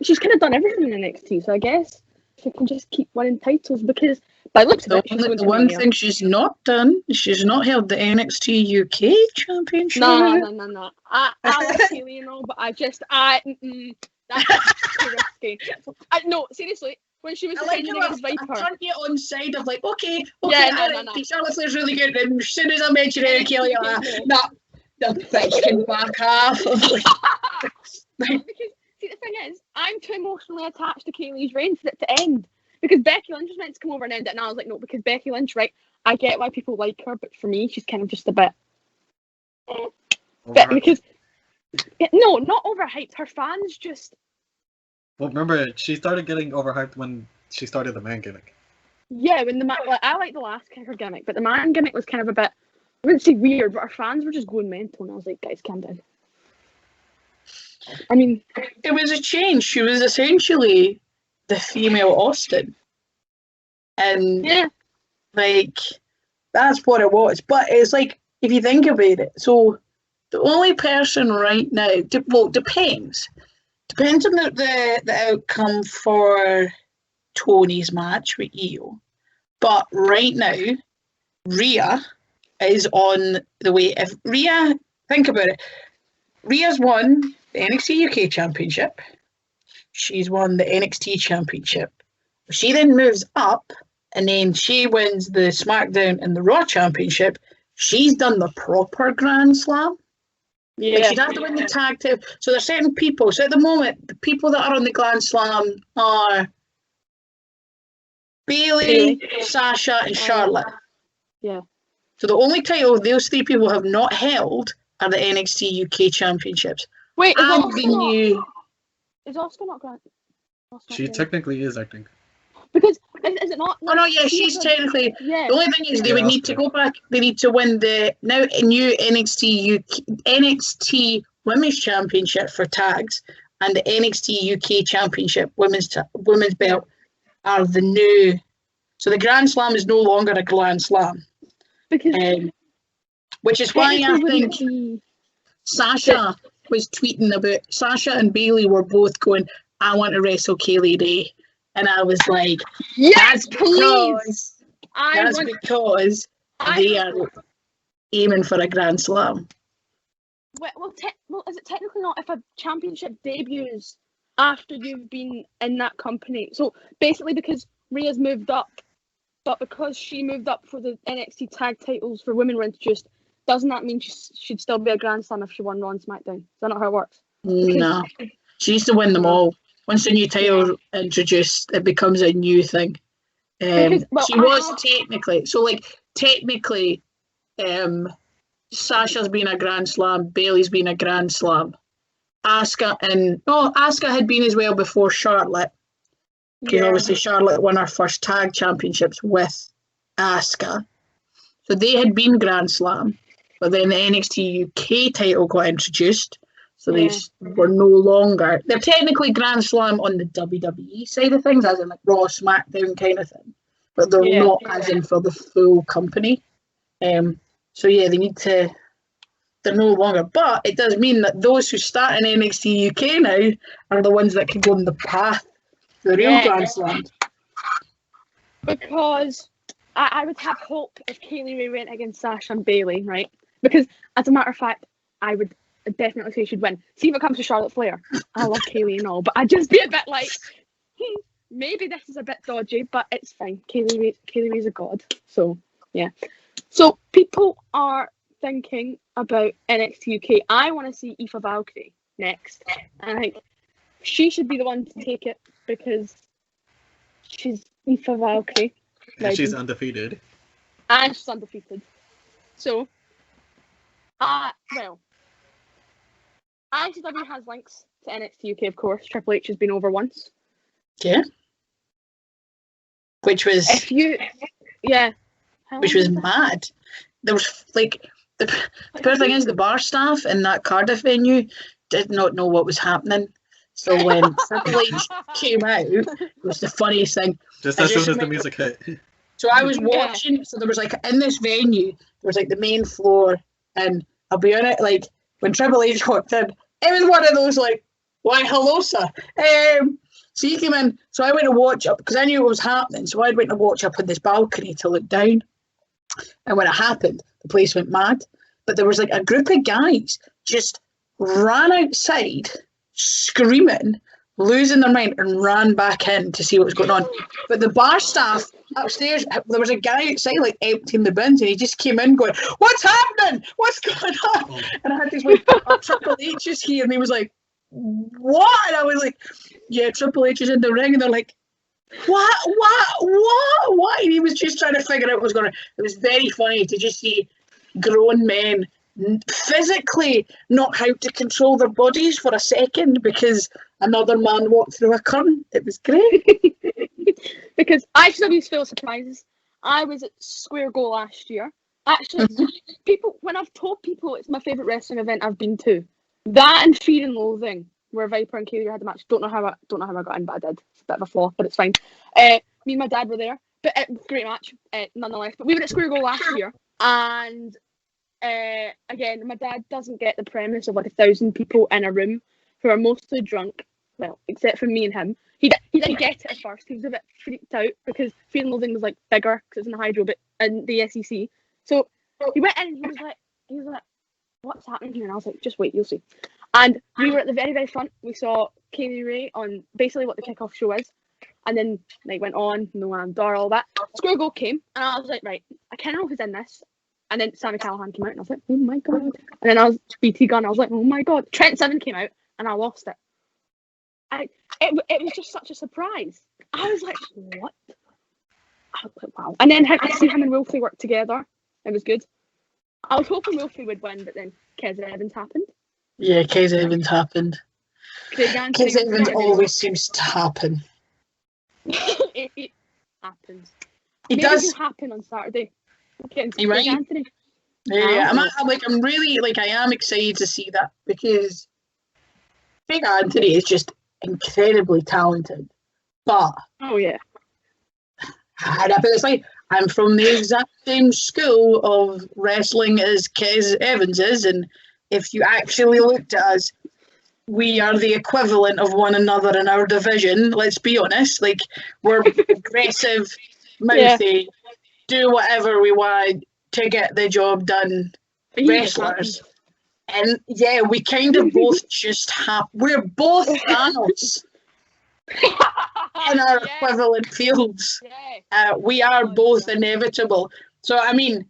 she's kind of done everything in NXT, so I guess she can just keep winning titles because by looks of it, she's going to the one thing she's not done, she's not held the NXT UK Championship. No. I like Kaylee and all, but that's too risky. No, seriously. When she was defending against Viper. I turned you on side of like, okay, no. Charlotte Flair's really good, and as soon as I mention Eric Kelly, I'm like, the fucking back half. Because, see, the thing is, I'm too emotionally attached to Kaylee's reign for it to end. Because Becky Lynch was meant to come over and end it, and I was like, no, because Becky Lynch, right, I get why people like her, but for me, she's kind of just a bit... because... No, not overhyped. Her fans just... Well, remember, she started getting overhyped when she started the man gimmick. Yeah, when the man... Like, I like the last kicker gimmick, but the man gimmick was kind of a bit... I wouldn't say weird, but her fans were just going mental, and I was like, guys, calm down. I mean... It was a change. She was essentially the female Austin. And, like, that's what it was. But it's like, if you think about it, so the only person right now... depends. Depends on the outcome for Tony's match with Io. But right now, Rhea is on the way. If Rhea, think about it. Rhea's won the NXT UK Championship. She's won the NXT Championship. She then moves up and then she wins the SmackDown and the Raw Championship. She's done the proper Grand Slam. Yeah. Like she'd have to win the tag team. So there's certain people. So at the moment, the people that are on the Grand Slam are Bayley, Sasha, and Charlotte. Yeah. So the only title those three people have not held are the NXT UK Championships. Wait, is Asuka not Grand? She technically is, I think. Because is it not? Oh no, yeah, she's technically. Yeah. The only thing is they would need to go back. They need to win the now new NXT Women's Championship for tags and the NXT UK Championship women's belt are the new. So the Grand Slam is no longer a Grand Slam. Because which is why I think Sasha was tweeting about Sasha and Bayley were both going, I want to wrestle Kaylee Ray. And I was like, yes, because they are aiming for a Grand Slam. Well, is it technically not if a championship debuts after you've been in that company? So basically because Rhea's moved up, but because she moved up for the NXT tag titles for women were introduced, doesn't that mean she'd still be a Grand Slam if she won Raw and SmackDown? Is that not how it works? No. She needs to win them all. Once a new title introduced, it becomes a new thing. She was technically, Sasha's been a Grand Slam, Bayley's been a Grand Slam. Asuka had been as well before Charlotte. Because obviously Charlotte won her first tag championships with Asuka. So they had been Grand Slam. But then the NXT UK title got introduced. So they were no longer... They're technically Grand Slam on the WWE side of things, as in like Raw, SmackDown kind of thing. But they're not as in for the full company. So yeah, they need to... They're no longer... But it does mean that those who start in NXT UK now are the ones that can go on the path to the real Grand Slam. Because I would have hope if Kaylee Ray went against Sasha and Bayley, right? Because as a matter of fact, I would definitely say she'd win. See if it comes to Charlotte Flair. I love Kaylee and all, but I'd just be a bit like, maybe this is a bit dodgy, but it's fine. Kaylee Ray's a god. So, yeah. So, people are thinking about NXT UK. I want to see Aoife Valkyrie next. And I think she should be the one to take it because she's Aoife Valkyrie. And she's undefeated. And she's undefeated. So, well, ICW has links to NXT UK, of course. Triple H has been over once. Yeah. Which was which was mad. There was like the poor thing is the bar staff in that Cardiff venue did not know what was happening. So when Triple H came out, it was the funniest thing. Just as soon as the music hit. So I was watching, so there was like, in this venue, there was like the main floor, and I'll be honest, like, when Triple H walked in, it was one of those like, why hello sir. So he came in, so I went to watch up, because I knew what was happening, so I went to watch up on this balcony to look down. And when it happened, the place went mad. But there was like a group of guys just ran outside, screaming, losing their mind, and ran back in to see what was going on. But the bar staff upstairs, there was a guy outside like emptying the bins, and he just came in going, what's happening? What's going on? And I had this like, Triple H is here, and he was like, what? And I was like, yeah, Triple H is in the ring, and they're like, what? And he was just trying to figure out what was going on. It was very funny to just see grown men physically not how to control their bodies for a second because another man walked through a curtain. It was great. Because ICW's full of surprises. I was at Square Go last year. Actually, people, when I've told people it's my favourite wrestling event I've been to, that and Fear and Loathing, where Viper and Katie had a match. Don't know how I got in, but I did. It's a bit of a flaw, but it's fine. Me and my dad were there, but great match, nonetheless. But we were at Square Go last year, and again, my dad doesn't get the premise of like 1,000 people in a room who are mostly drunk. Well, except for me and him. He didn't get it at first. He was a bit freaked out because Fear and Loathing was like bigger because it's in the Hydro, but in the SEC. So he went in and he was like, what's happening here? And I was like, just wait, you'll see. And we were at the very, very front. We saw Kaylee Ray on basically what the kickoff show is. And then they went on, No Man Door, all that. Square Go came, and I was like, right, I can't know who's in this. And then Sammy Callahan came out, and I was like, oh my god. And then I was BT Gunn, I was like, oh my god. Trent Seven came out, and I lost it. It was just such a surprise. I was like, what? I was like, wow. And then I see him and Wolfie work together. It was good. I was hoping Wolfie would win, but then Kez Evans happened. Yeah, Kez Evans happened. Kez Evans always seems to happen. it happens. It does happen on Saturday. You right? Anthony. Yeah, I'm really I am excited to see that because Craig Anthony is just incredibly talented. But oh yeah, and I put this like I'm from the exact same school of wrestling as Kez Evans is, and if you actually looked at us, we are the equivalent of one another in our division. Let's be honest. Like we're aggressive, mouthy, do whatever we want to get the job done. Wrestlers, and yeah, we kind of both just have. We're both Thanos in our equivalent fields. We are both inevitable. So I mean,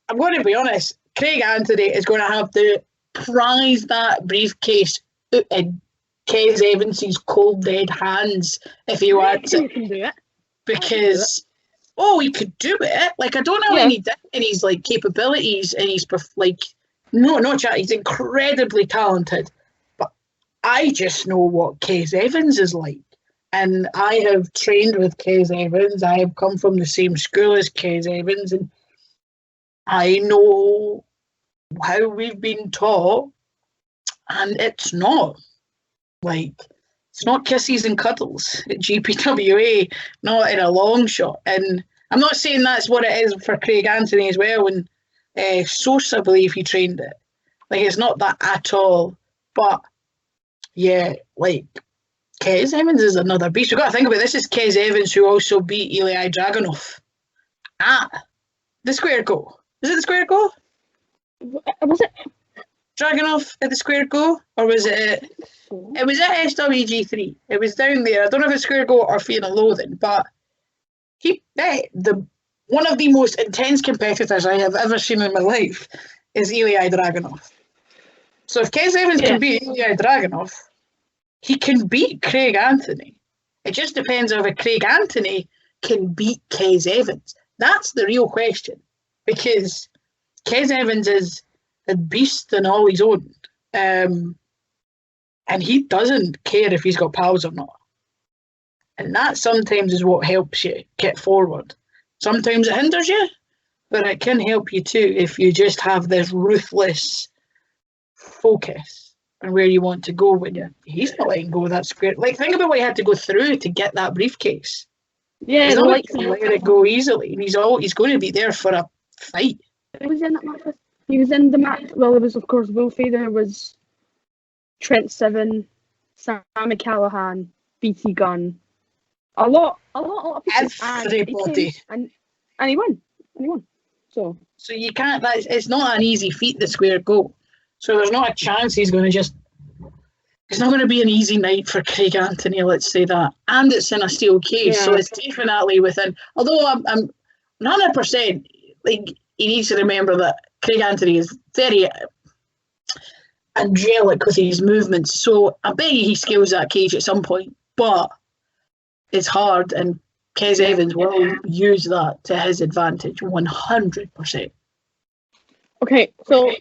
I'm going to be honest. Craig Anthony is going to have to prize that briefcase in Kez Evans's cold dead hands if he wants it. Can do it because he could do it. Like I don't know any in his like capabilities and his he's incredibly talented. But I just know what Kez Evans is like, and I have trained with Kez Evans. I have come from the same school as Kez Evans, and I know how we've been taught. And it's not kisses and cuddles at GPWA, not in a long shot. And I'm not saying that's what it is for Craig Anthony as well. And Source, I believe he trained it. Like it's not that at all. But yeah, like Kez Evans is another beast. We've got to think about this. Is Kez Evans who also beat Ilya Dragunov at the Square Go. Is it the Square Go? Was it? Dragunov at the Square Go, or was it? It was at SWG3. It was down there. I don't know if it's Square Go or Fear and Loathing, but one of the most intense competitors I have ever seen in my life is Ilya Dragunov. So if Kez Evans can beat Ilya Dragunov, he can beat Craig Anthony. It just depends on if Craig Anthony can beat Kez Evans. That's the real question, because Kez Evans is a beast on all his own. and he doesn't care if he's got pals or not. And that sometimes is what helps you get forward. Sometimes it hinders you, but it can help you too if you just have this ruthless focus on where you want to go when he's not letting go of that square. Like, think about what he had to go through to get that briefcase. Yeah, he's not going to let it go easily. He's going to be there for a fight. He was in that match. He was in the match. Well, there was, of course, Wolfie. There was Trent Seven, Sammy Callahan, BT Gunn. A lot of people. Everybody. And he won. So you can't. It's not an easy feat, the square go. So there's not a chance he's going to just. It's not going to be an easy night for Craig Anthony, let's say that. And it's in a steel cage, so it's definitely within. Although I'm 100%, like, he needs to remember that Craig Anthony is very angelic with his movements. So I bet he scales that cage at some point. But it's hard, and Kez Evans will use that to his advantage 100%. Okay, so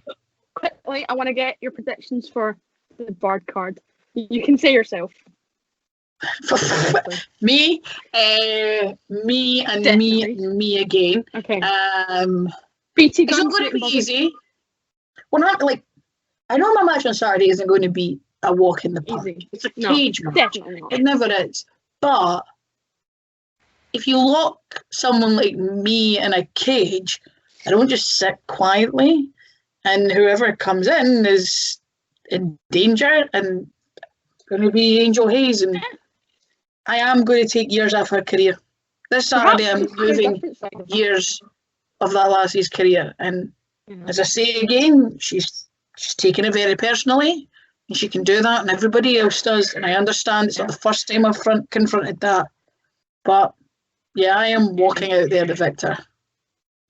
quickly, I want to get your predictions for the Bard card. You can say yourself. Me again. Okay. BT Gunn. It's not going to be easy. Well, I know my match on Saturday isn't going to be a walk in the park. Easy. It's a cage match. Definitely not. It never is. But if you lock someone like me in a cage, I don't just sit quietly, and whoever comes in is in danger, and it's going to be Angel Hayze, and I am going to take years off her career. This Saturday I'm moving years of that lassie's career, and as I say again, she's taken it very personally, and she can do that, and everybody else does, and I understand it's not the first time I've confronted that, but yeah, I am walking out there the victor.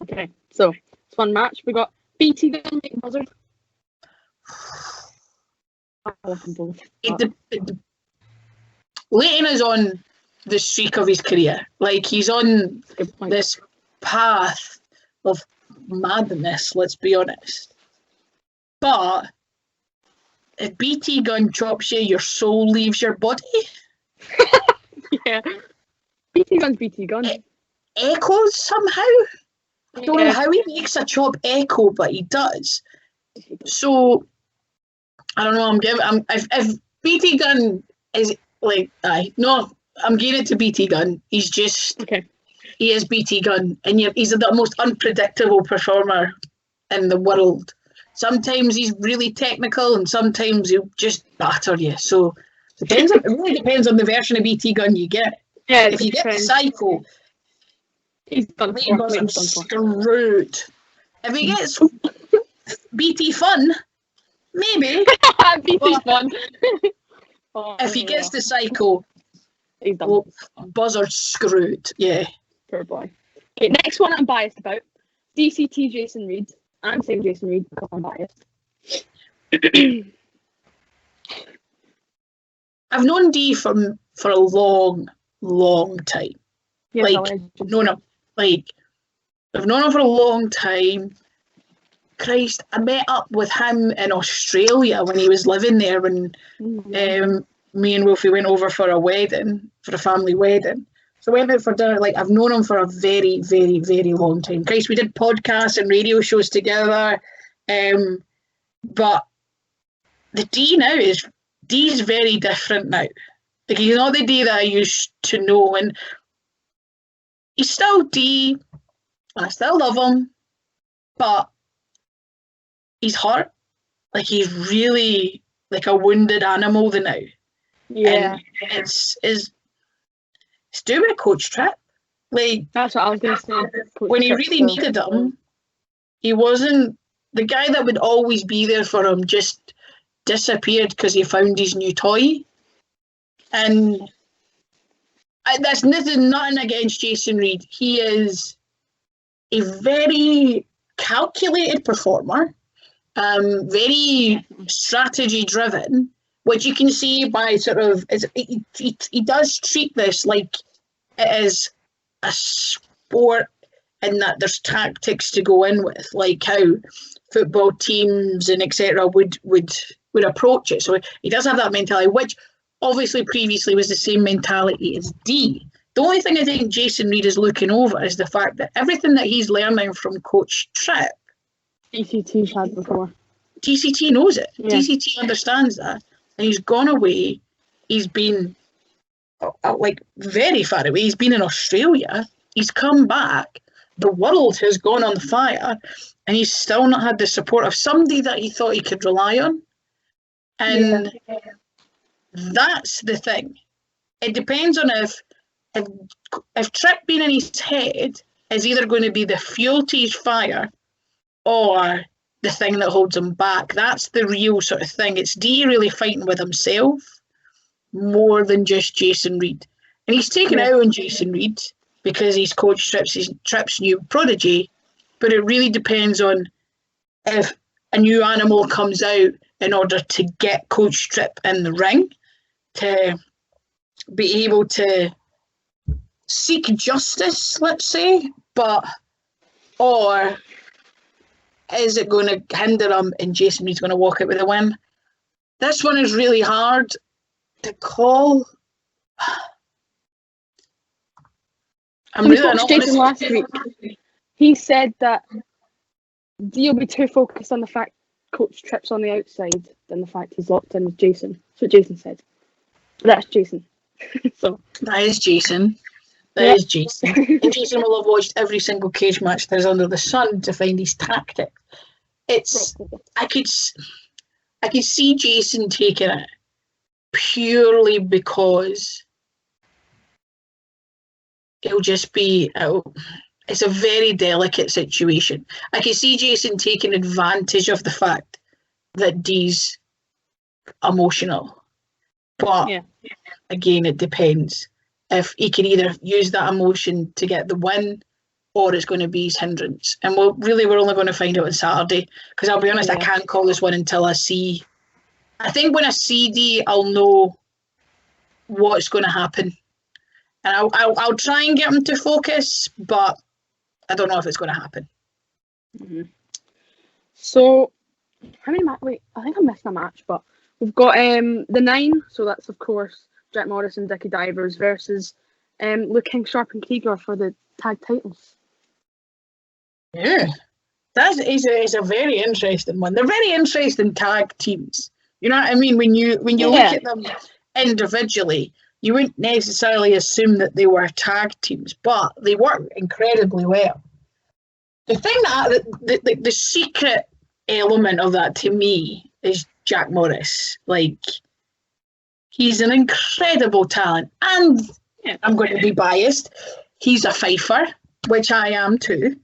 Okay, so it's one match. We got BT Gunn, Buzzard. Leighton is on the streak of his career. Like, he's on this path of madness, let's be honest. But if BT Gunn chops you, your soul leaves your body. Yeah. BT Gunn's BT Gunn. It echoes somehow. I don't know how he makes a chop echo, but he does. So I don't know. If BT Gunn is like, I'm giving it to BT Gunn. He's just he is BT Gunn, and he's the most unpredictable performer in the world. Sometimes he's really technical, and sometimes he'll just batter you. So it really depends on the version of BT Gunn you get. Yeah, if you get the Psycho, he's done screwed. If he gets BT Fun, maybe. BT Fun. If he gets the Psycho, he's done. Buzzard screwed. Yeah. Poor boy. Okay, next one I'm biased about. DCT Jason Reed. I'm saying Jason Reed because I'm biased. I've known D for a long time. Yes, I've known him for a long time. Christ, I met up with him in Australia when he was living there when me and Wolfie went over for a family wedding. So I went out for dinner. Like, I've known him for a very, very, very long time. Christ, we did podcasts and radio shows together. But the D's very different now. Like, he's not the D that I used to know, and he's still D. I still love him, but he's hurt. Like, he's really like a wounded animal now. Yeah, and it's doing a coach trip. Like, that's what I was going to say. When he really needed him, he wasn't the guy that would always be there for him. Just disappeared because he found his new toy. And this is nothing against Jason Reed. He is a very calculated performer, very strategy driven, which you can see by he does treat this like it is a sport, in that there's tactics to go in with, like how football teams and etc. would would approach it. So he does have that mentality, which obviously previously was the same mentality as D. The only thing I think Jason Reed is looking over is the fact that everything that he's learning from Coach Tripp, DCT's had before. DCT knows it. Yeah. DCT understands that. And he's gone away. He's been like very far away. He's been in Australia. He's come back. The world has gone on fire. And he's still not had the support of somebody that he thought he could rely on. And that's the thing. It depends on if Tripp being in his head is either going to be the fuel to his fire or the thing that holds him back. That's the real sort of thing. It's D really fighting with himself more than just Jason Reed. And he's taken out on Jason Reed because he's Coach Tripp's new prodigy, but it really depends on if a new animal comes out in order to get Coach Tripp in the ring to be able to seek justice, let's say, or is it going to hinder him and Jason Reed's going to walk out with a win? This one is really hard to call. We spoke to Jason last week. He said that D will be too focused on the fact Coach Tripp's on the outside than the fact he's locked in with Jason. That's what Jason said. That's Jason. So that is Jason. That is Jason. And Jason will have watched every single cage match there's under the sun to find his tactic. I could see Jason taking it purely because it'll just be it's a very delicate situation. I can see Jason taking advantage of the fact that D's emotional. But again, it depends. If he can either use that emotion to get the win or it's going to be his hindrance. And we're only going to find out on Saturday. Because I'll be honest, I can't call this one until I see. I think when I see D, I'll know what's going to happen. And I'll try and get him to focus, but I don't know if it's going to happen. Mm-hmm. So, how many matches? Wait, I think I'm missing a match, but we've got the 9. So that's, of course, Jack Morris and Dickie Divers versus Luke King, Sharp and Krieger for the tag titles. Yeah, that is a very interesting one. They're very interesting tag teams. You know what I mean? When you look at them individually, you wouldn't necessarily assume that they were tag teams, but they work incredibly well. The thing that the secret element of that to me is Jack Morris. Like, he's an incredible talent, and I'm going to be biased. He's a fifer, which I am too.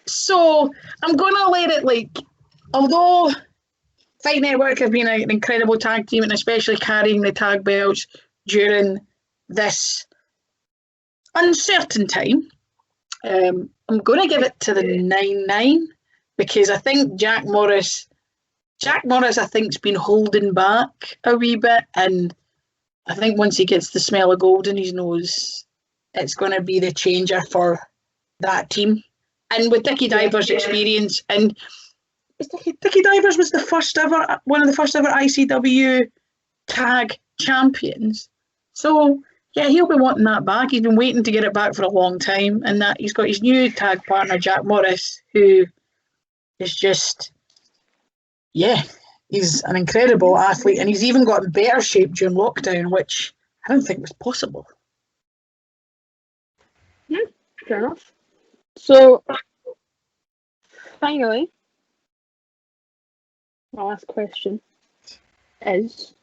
So I'm going to let it, although Fight Network have been an incredible tag team, and especially carrying the tag belts during this uncertain time, I'm going to give it to the 9-9 because I think Jack Morris, I think, has been holding back a wee bit, and I think once he gets the smell of gold in his nose, it's going to be the changer for that team. And with Dickie Divers' experience, and Dickie Divers was one of the first ever ICW tag champions. So yeah, he'll be wanting that back. He's been waiting to get it back for a long time, and that he's got his new tag partner Jack Morris, who is just he's an incredible athlete, and he's even got in better shape during lockdown, which I don't think was possible. Yeah, fair enough. So finally, my last question is...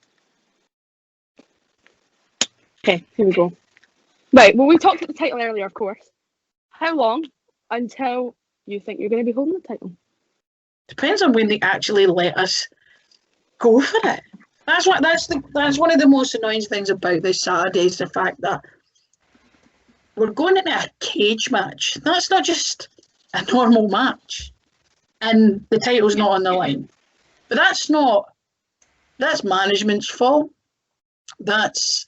Okay, here we go. Right, well, we talked about the title earlier, of course. How long until you think you're going to be holding the title? Depends on when they actually let us go for it. That's one of the most annoying things about this Saturday is the fact that we're going into a cage match. That's not just a normal match, and the title's not on the line. But that's management's fault. That's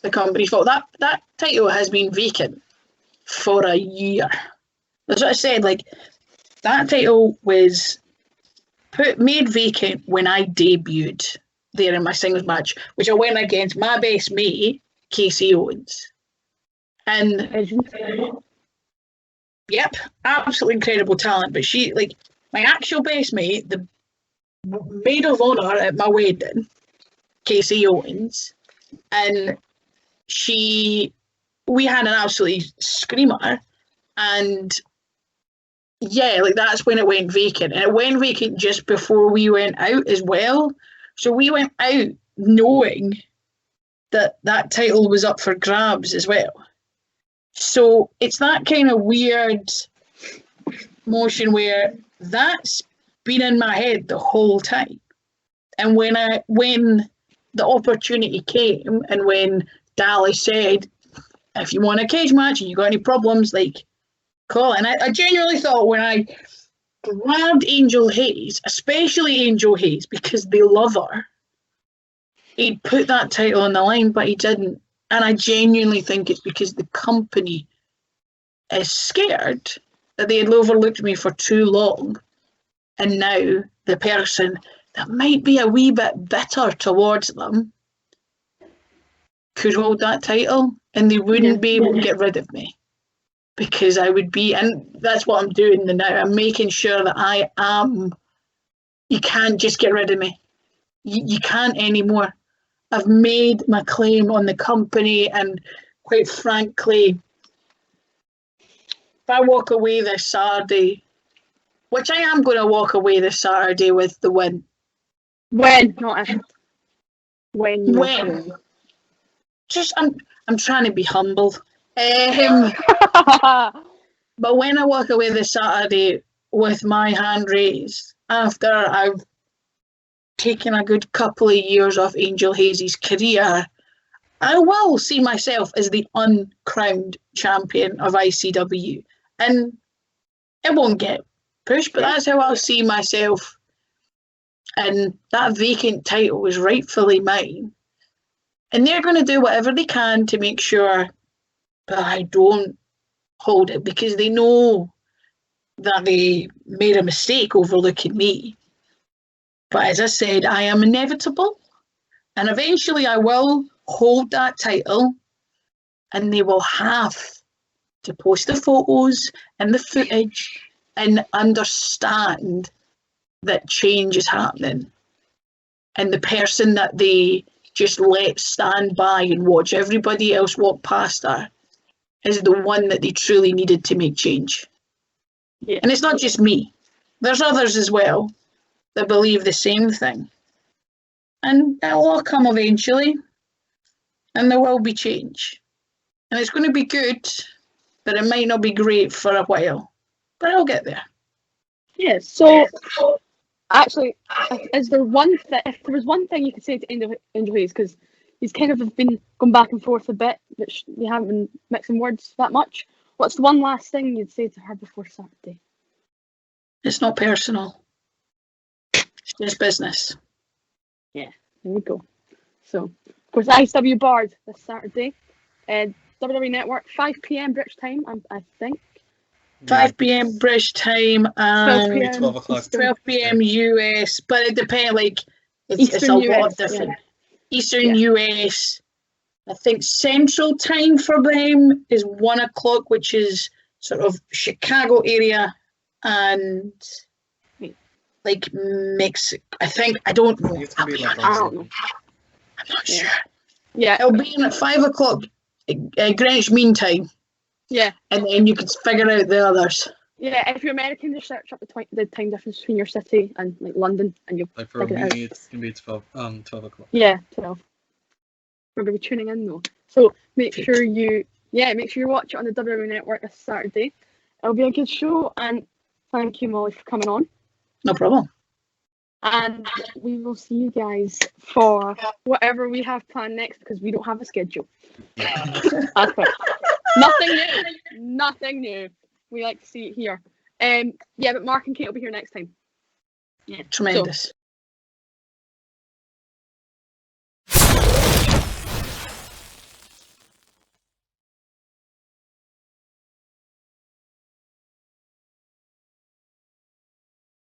the company's fault. That title has been vacant for a year. That's what I said. Like, that title was made vacant when I debuted there in my singles match, which I went against my best mate, Casey Owens. And yep, absolutely incredible talent. But she, like, my actual best mate, the maid of honour at my wedding, Casey Owens, and we had an absolutely screamer, and yeah, like that's when it went vacant, and it went vacant just before we went out as well. So we went out knowing that that title was up for grabs as well. So it's that kind of weird motion where that's been in my head the whole time. And when the opportunity came, and when Dallas said, if you want a cage match and you got any problems, like, call. And I genuinely thought when I grabbed Angel Hayze, especially Angel Hayze, because they love her, he'd put that title on the line, but he didn't. And I genuinely think it's because the company is scared that they had overlooked me for too long. And now the person that might be a wee bit bitter towards them could hold that title, and they wouldn't be able to get rid of me. Because I would be, and that's what I'm doing now. I'm making sure that I am, you can't just get rid of me. You can't anymore. I've made my claim on the company, and quite frankly, if I walk away this Saturday, which I am going to walk away this Saturday with the win. When, not if. When. Just, I'm trying to be humble. But when I walk away this Saturday with my hand raised, after I've taken a good couple of years off Angel Hayze's career, I will see myself as the uncrowned champion of ICW. And it won't get pushed, but that's how I'll see myself. And that vacant title is rightfully mine. And they're going to do whatever they can to make sure that I don't hold it, because they know that they made a mistake overlooking me. But as I said, I am inevitable, and eventually I will hold that title, and they will have to post the photos and the footage and understand that change is happening. And the person that they just let stand by and watch everybody else walk past her is the one that they truly needed to make change. Yeah. And it's not just me. There's others as well that believe the same thing. And it'll all come eventually, and there will be change. And it's going to be good, but it might not be great for a while. But I'll get there. Yeah, so actually, is there one thing, if there was one thing you could say to Angel Hayze, because he's kind of been going back and forth a bit, which you haven't been mixing words that much, what's the one last thing you'd say to her before Saturday? It's not personal. It's just business. Yeah, there we go. So, of course, ICW Bard this Saturday. WWE Network, 5 p.m. British time, I think. 5 p.m. British time, 12 p.m. 12 o'clock. 12 p.m. US, but it depends, like, it's a lot different. Yeah. Eastern US, I think Central time for them is 1 o'clock, which is sort of Chicago area, and like Mexico. I think, I don't know. I don't know. I'm not sure. Yeah. It'll be in at 5 o'clock Greenwich Mean Time. Yeah. And then you can figure out the others. Yeah, if you're American, just search up the time difference between your city and like London, and you'll like for figure it out. me, it's gonna be 12 o'clock. Yeah, 12. We're gonna be tuning in though, so make sure you watch it on the WWE Network this Saturday. It'll be a good show, and thank you, Molly, for coming on. No problem. And we will see you guys for whatever we have planned next, because we don't have a schedule. That's fair. Nothing new. We like to see it here. Yeah, but Mark and Kate will be here next time. Yeah, Tremendous. So,